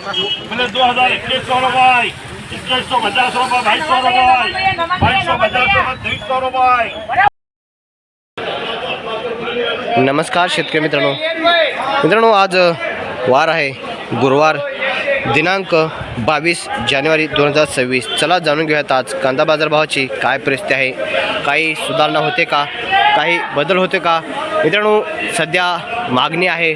मैंने 2100 रुपये 2150 रुपये 2200 रुपये 2250 रुपये 2300 रुपये। नमस्कार शेतकरी मित्रांनो, आज वार आहे गुरुवार दिनांक 22 जानेवारी 2026। चला जाणून घेऊयात आज कांदा बाजारभावाची काय परिस्थिती आहे, काही सुधारणा होते का, काही बदल होते का। मित्रांनो, सध्या मागणी आहे,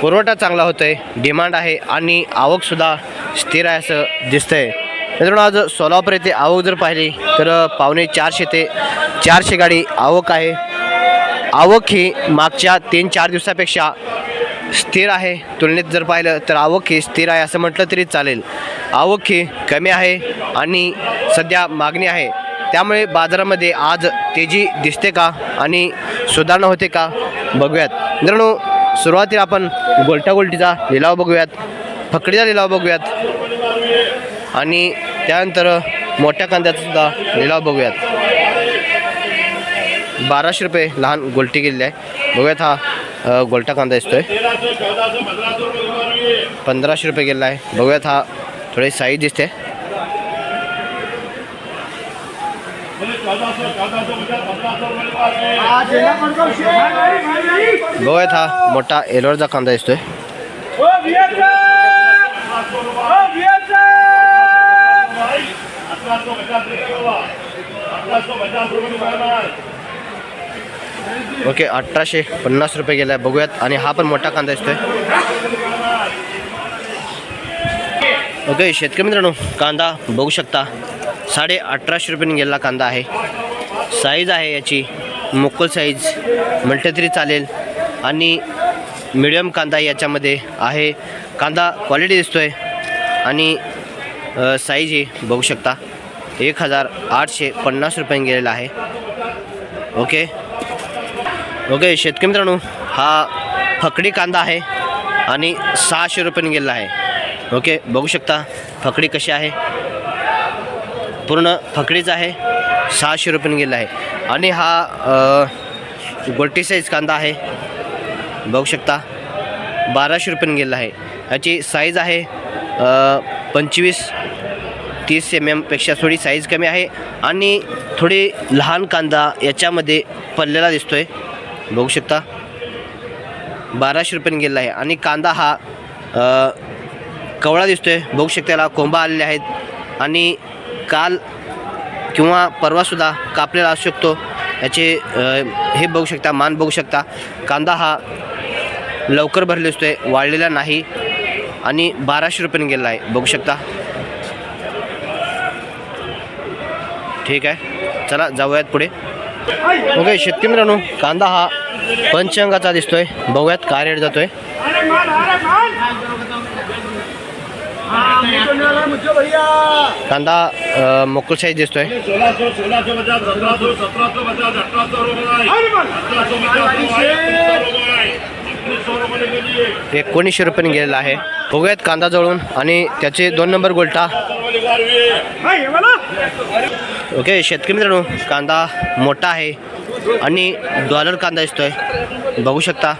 पुरवठा चांगला होतोय, डिमांड आहे आणि आवकसुद्धा स्थिर आहे असं दिसतंय। मित्रांनो, आज सोलापूर येथे आवक जर पाहिली तर 450 ते 400 गाडी आवक आहे। आवक ही मागच्या 3-4 दिवसापेक्षा स्थिर आहे। तुलनेत जर पाहिलं तर आवक ही स्थिर आहे असं म्हटलं तरी चालेल। आवक ही कमी आहे आणि सध्या मागणी आहे, त्यामुळे बाजारामध्ये आज तेजी दिसते का आणि सुधारणा होते का बघूयात। मित्रांनो, सुरुवातीला आपण गोलटागोलटीचा लिलाव बघूयात, फकडीचा लिलाव बघूयात आणि त्यानंतर मोठ्या कांद्याचा सुद्धा लिलाव बघूयात। 1200 रुपये लहान गोलटी गेलेली आहे। बघूयात, हा गोलटा कांदा दिसतोय 1500 रुपये गेलेला आहे। बघूयात, हा थोडी साईज दिसते। बघूयात, हा मोठा एलोरचा कांदा दिसतोय। ओके, 1850 रुपये गेला आहे। बघूयात, आणि हा पण मोठा कांदा दिसतोय। ओके शेतकरी मित्रांनो, कांदा बघू शकता 1850 रुपये गेलेला कांदा आहे। साईज आहे याची मुकुल साईज म्हटलं तरी चालेल आणि मीडियम कांदा याच्यामध्ये आहे। कांदा क्वालिटी दिसतोय आणि साईज ही बघू शकता 1850 रुपये गेलेला आहे। ओके शेतकरी मित्रांनो, हा फकडी कांदा आहे आणि 600 रुपये गेलेला आहे। ओके, बघू शकता फकडी कशी आहे, पूर्ण फकडीच आहे, 600 रुपये गेलेला आहे। आणि हा गोल्टी साईज कांदा आहे, बघू शकता 1200 रुपये गेलेला आहे। याची साईज आहे 25-30 mm पेक्षा थोडी साईज कमी आहे आणि थोडी लहान कांदा याच्यामध्ये पडलेला दिसतोय। बघू शकता 1200 रुपये गेलेला आहे आणि कांदा हा कवळा दिसतोय। बघू शकता त्याला कोंबा आलेले आहेत आणि काल किंवा परवासुद्धा कापलेला असू शकतो। याचे हे बघू शकता, मान बघू शकता। कांदा हा लवकर भरले दिसतोय, वाळलेला नाही आणि 1200 रुपये गेलेला आहे। बघू शकता, ठीक आहे। चला जाऊयात पुढे। ओके शेतकरी मित्रांनो, कांदा हा पंचंगाचा दिसतोय। बघूयात काय रेट जातोय। कांदा मोकळ साईज दिसतोय। 1900 रुपये गेलेला आहे। बघूयात कांदा जवळून आणि त्याचे 2 नंबर गोलटा। ओके शेतकरी मित्रांनो, कांदा मोठा आहे आणि डॉलर कांदा दिसतोय। बघू शकता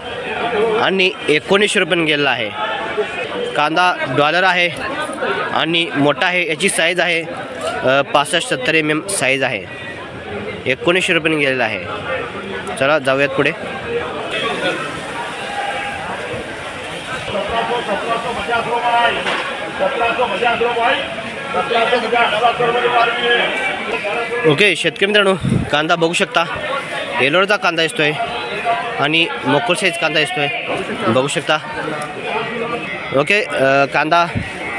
आणि 1900 रुपये गेलेला आहे। कांदा डॉलर आहे आणि मोठा आहे, याची साईज आहे 65-70 mm साईज आहे। 1900 रुपये गेलेला आहे। चला जाऊयात पुढे। ओके शेतकरी मित्रांनो, कांदा बघू शकता एलोरचा कांदा दिसतोय आणि मोकोल साईज कांदा दिसतोय। बघू शकता ओके, कांदा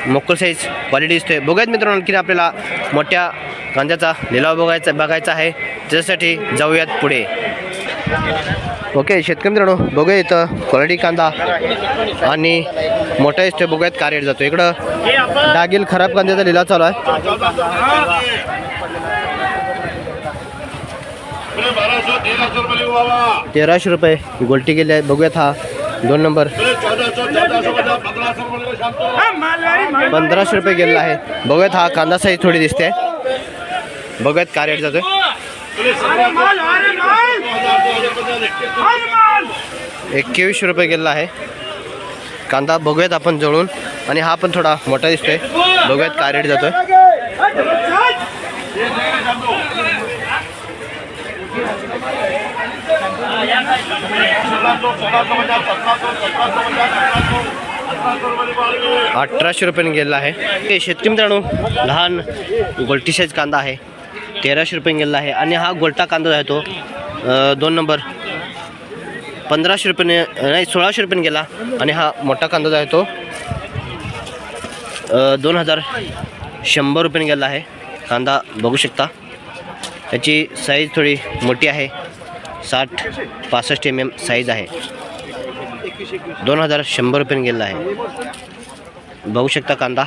मोकोल साईज क्वालिटी दिसतोय। बघूयात मित्रांनो, आणखी आपल्याला मोठ्या कांद्याचा लिलाव बघायचा आहे, त्याच्यासाठी जाऊयात पुढे। ओके शेतकरी मित्रांनो, बघूया इथं क्वालिटी कांदा आणि मोठा दिसतोय। बघूयात काय रेट जातो। इकडं डागील खराब कांद्याचा लिलाव चालू आहे। 1300 रुपये गोल्टी गेली आहे। बघूयात, हा 2 नंबर 1500 रुपये गेलेला आहे। बघूयात, हा कांदा साईज थोडी दिसते। बघूयात काय रेट जातोय। 2100 रुपये गेलेला आहे कांदा। बघूयात आपण जवळून आणि हा पण थोडा मोठा दिसतोय. बघूयात काय रेट जातोय. ₹1800 गेलेला आहे. ते शेतकरी मित्रांनो लहान गोलटी साईज कांदा आहे, ₹1300 गेलेला आहे. आणि हा गोलटा कांदा जो आहे तो 2 नंबर ₹1500 नाही ₹1600 गेला. आणि हा मोठा कांदा जो आहे तो ₹2100 गेला आहे. कांदा बघू शकता, याची साईज थोडी मोठी आहे, 60-65 mm साईज आहे. ₹2100 गेला आहे. बघू शकता कांदा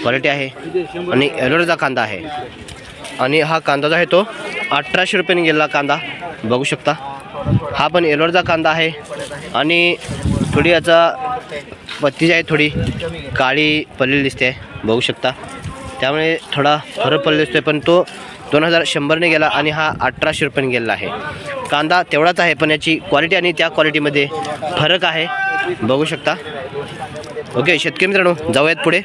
क्वालिटी आहे आणि एलोराचा कांदा आहे. आणि हा कांदा जो आहे तो ₹1800 गेला कांदा बघू शकता. हा पण एलोराचा कांदा आहे आणि थोडी याचा पत्ती जी आहे थोडी काळी पडलेली दिसते बघू शकता. त्यामुळे थोडा फरक पडलेला दिसतोय, पण तो 2100 गेला आणि हा ₹1800 गेला आहे. कांदा तेवढाच आहे, पण याची क्वालिटी आणि त्या क्वालिटीमध्ये फरक आहे बघू शकता. ओके शेतकरी मित्रांनो जाऊयात पुढे.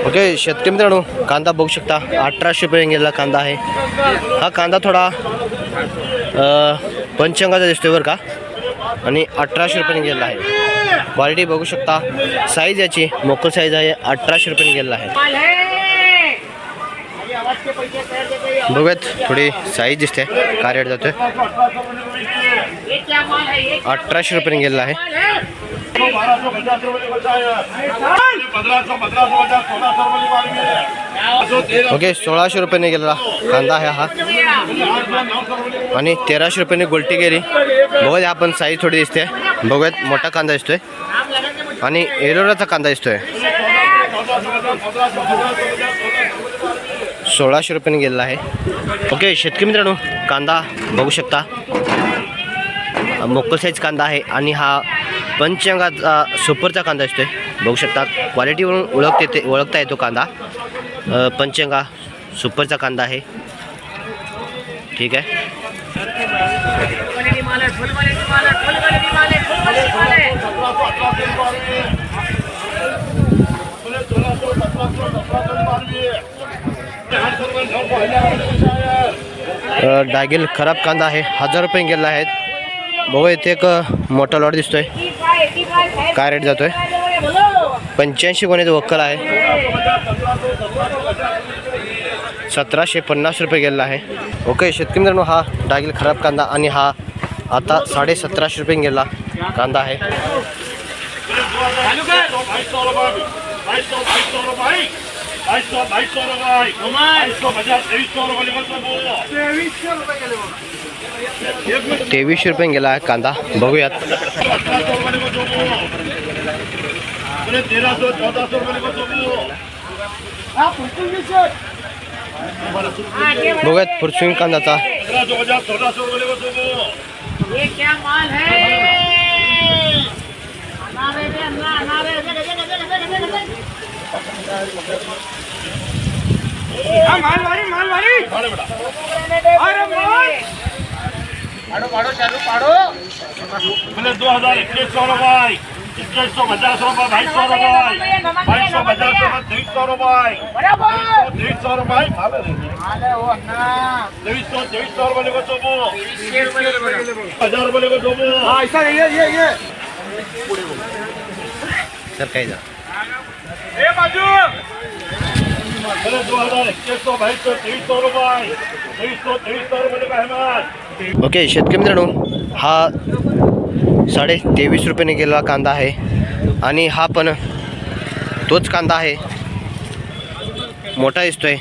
ओके शेतकरी मित्रांनो कांदा बघू शकता, ₹1800 गेलेला कांदा आहे. हा कांदा थोडा पंचंगाचा दिसतोय बरं का, आणि ₹1800 गेलेला आहे. क्वालिटी बघू शकता, साईज याची मोकल साईज आहे, ₹1800 गेलेला आहे. बघूयात थोडी साईज दिसते काय रेट जातोय. ₹1800 गेलेला आहे. ओके ₹1600 गेलेला कांदा आहे हा, आणि ₹1300 गोलटी गेली. बघूया आपण साईज थोडी दिसते. बघूयात मोठा कांदा दिसतोय आणि एलोराचा कांदा दिसतोय. ₹1600 गेलेला आहे. ओके शेतकरी मित्रांनो कांदा बघू शकता, मोकल साईज कांदा आहे आणि हा पंचंगाचा सुपरचा कांदा दिसतोय बघू शकता. क्वालिटीवरून ओळखता येतो कांदा. पंचंगा सुपरचा कांदा आहे. ठीक आहे. डागिल खराब कांदा आहे, ₹1000 गेलेला आहे. बघू इथे एक मोठा लॉट दिसतोय. काय रेट जातोय. 85 कोणाचं वक्कल आहे. ₹1750 गेलेला आहे. ओके शेतकरी मित्रांनो हा डागिल खराब कांदा आणि हा आता ₹1750 गेला कांदा आहे. ₹2300 गेला आहे कांदा. बघूयात. बघूयात फॉर्च्यून कांदाचा. ₹2150 ₹2150 सर काय जा ओके शेतकरी मित्रांनो हा ₹2350 गेलेला कांदा आहे आणि हा पण तोच कांदा आहे. मोठा दिसतोय,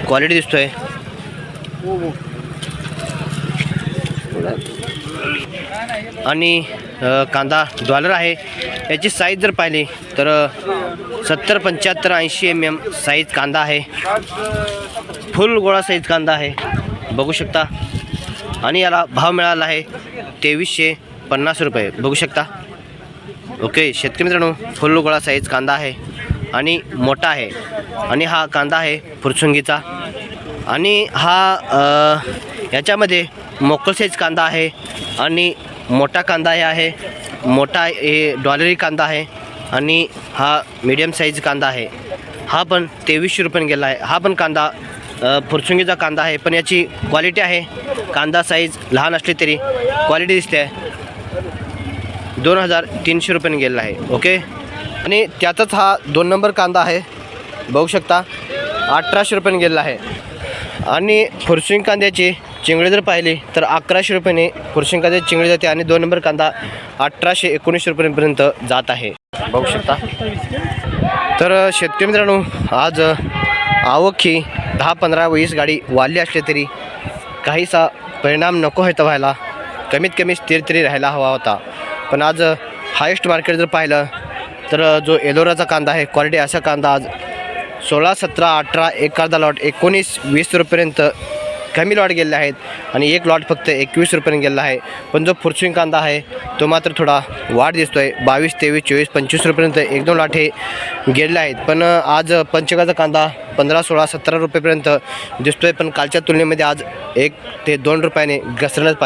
क्वालिटी दिसतोय. आणि कांदा डॉलर आहे. याची साईज जर पाहिली तर 70, 75, 80 mm साईज कांदा आहे. फुल गोळा साईज कांदा आहे बघू शकता. आणि याला भाव मिळाला आहे ₹2350 बघू शकता. ओके शेतकरी मित्रांनो फुल गोळा साईज कांदा आहे आणि मोठा आहे. आणि हा कांदा आहे फुरसुंगीचा. आणि हा याच्यामध्ये मोकळ साईज कांदा आहे आणि मोठा कांदा हे आहे. मोठा हे डॉलरी कांदा आहे आणि हा मीडियम साईज कांदा आहे. हा पण 2300 रुपयाने गेला आहे. हा पण कांदा फुरसुंगीचा कांदा आहे, पण याची क्वालिटी आहे. कांदा साईज लहान असली तरी क्वालिटी दिसते आहे. 2300 रुपयाने गेलेला आहे. ओके. आणि त्यातच हा 2 नंबर कांदा आहे, बघू शकता 1800 रुपयाने गेलेला आहे. आणि फुरसुंगी कांद्याची चिंगडी जर पाहिली तर 1100 रुपयाने फुरसुंगी कांद्याची चिंगडी जाते आणि 2 नंबर कांदा 1800-1900 रुपयांपर्यंत जात आहे, बघू शकता. तर शेतकरी मित्रांनो, आज आवक ही 10, 15, 20 गाडी वाढली असली तरी काहीसा परिणाम नको होता व्हायला. कमीत कमी स्थिर तरी राहायला हवा होता. पण आज हायेस्ट मार्केट जर पाहिलं तर जो एलोराचा कांदा आहे, क्वालिटी असा कांदा आज 16, 17, 18, एक अर्धा लॉट 19, 20 रुपयापर्यंत कमी लॉट गेलेले आहेत आणि एक लॉट फक्त 21 रुपयाने गेलेला आहे. पण जो फुरसुंगी कांदा आहे तो मात्र थोडा वाढ दिसतो आहे. 22, 23, 24, 25 रुपयापर्यंत 1-2 लॉट हे गेलेले आहेत. पण आज पंचगाचा कांदा 15, 16, 17 रुपयापर्यंत दिसतो आहे. पण कालच्या तुलनेमध्ये आज 1 ते 2 रुपयाने घसरण्यास पाहिजे.